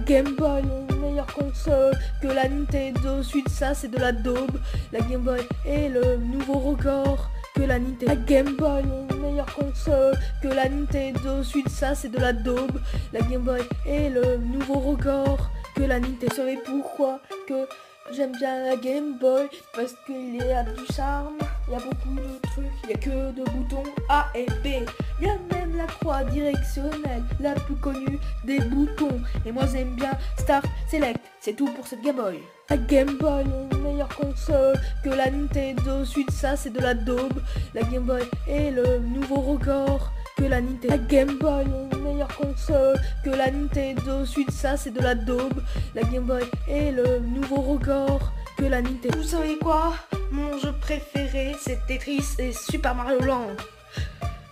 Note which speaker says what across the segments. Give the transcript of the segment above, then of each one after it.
Speaker 1: Game Boy, une meilleure console que la Nintendo. Suite ça, c'est de la daube. La Game Boy est le nouveau record que la Nintendo. La Game Boy, une meilleure console que la Nintendo. Suite ça, c'est de la daube. La Game Boy est le nouveau record que la Nintendo. Vous savez pourquoi que j'aime bien la Game Boy? Parce qu'il y a du charme, il y a beaucoup de trucs, il n'y a que de boutons A et B. Il y a même la croix directionnelle, la plus connue des boutons. Et moi j'aime bien Start, Select, c'est tout pour cette Game Boy. La Game Boy, une meilleure console que la Nintendo. Suite ça, c'est de la daube. La Game Boy est le nouveau record que la Nintendo. La Game Boy, une meilleure console que la Nintendo. Suite ça, c'est de la daube. La Game Boy est le nouveau record que la Nintendo. Vous savez quoi? Mon jeu préféré, c'est Tetris et Super Mario Land.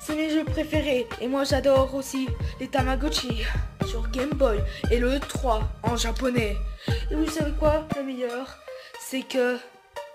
Speaker 1: C'est mes jeux préférés. Et moi j'adore aussi les Tamagotchi sur Game Boy et le 3 en japonais. Et vous savez quoi? Le meilleur, c'est que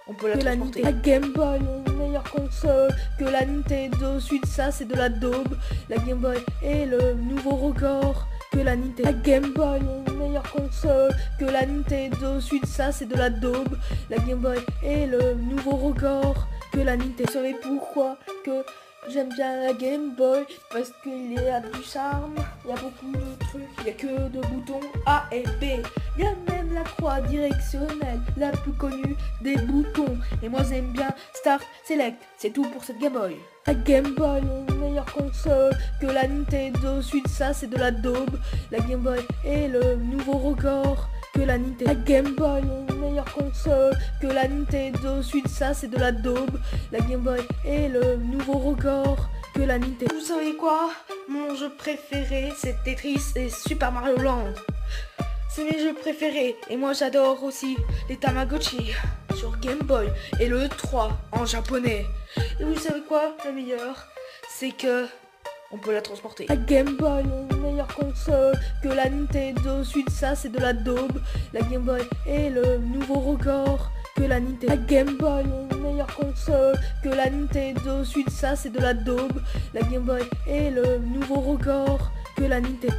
Speaker 1: on peut la transporter. La Game Boy, une meilleure console que la Nintendo. Suite ça, c'est de la daube. La Game Boy est le nouveau record que la Nintendo. La Game Boy, une meilleure console que la Nintendo. Suite ça, c'est de la daube. La Game Boy est le nouveau record que la Nintendo. Vous savez pourquoi que j'aime bien la Game Boy? Parce qu'il y a du charme, il y a beaucoup de trucs, il n'y a que de boutons A et B. Il y a même la croix directionnelle, la plus connue des boutons. Et moi j'aime bien Start, Select, c'est tout pour cette Game Boy. La Game Boy, une meilleure console que la Nintendo. Suite ça, c'est de la daube. La Game Boy est le nouveau record que la Nintendo. La Game Boy, une meilleure console que la Nintendo. Suite ça, c'est de la daube. La Game Boy est le nouveau record que la Nintendo. Vous savez quoi? Mon jeu préféré, c'est Tetris et Super Mario Land. C'est mes jeux préférés. Et moi j'adore aussi les Tamagotchi sur Game Boy et le 3 en japonais. Et vous savez quoi? Le meilleur, c'est que on peut la transporter. La Game Boy, une meilleure console que la Nintendo. Suite ça, c'est de la daube. La Game Boy est le nouveau record que la Nintendo. La Game Boy, une meilleure console que la Nintendo. Suite ça, c'est de la daube. La Game Boy est le nouveau record que la Nintendo.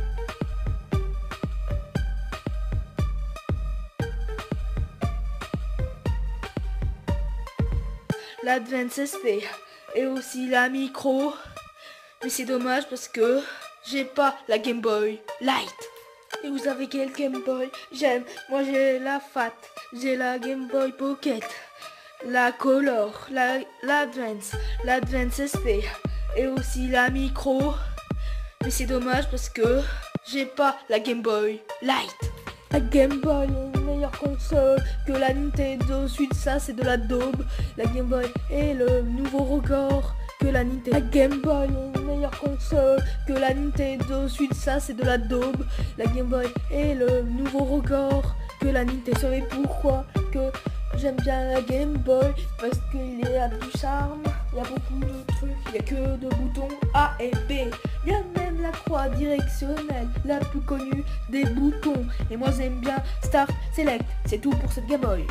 Speaker 1: L'Advance SP et aussi la micro. Mais c'est dommage parce que j'ai pas la Game Boy Light. Et vous avez quelle Game Boy j'aime? Moi j'ai la Fat, j'ai la Game Boy Pocket, la Color, l'Advance SP et aussi la micro. Mais c'est dommage parce que j'ai pas la Game Boy Light. La Game Boy, une meilleure console que la Nintendo. Suite ça, c'est de la daube. La Game Boy est le nouveau record que la Nintendo. La Game Boy, une meilleure console que la Nintendo. Suite ça, c'est de la daube. La Game Boy est le nouveau record que la Nintendo. Vous savez pourquoi que j'aime bien la Game Boy? Parce qu'il y a du charme, il y a beaucoup de trucs, il n'y a que de boutons A et B. Il y a même la croix directionnelle, la plus connue des boutons. Et moi j'aime bien Start, Select, c'est tout pour cette Game Boy.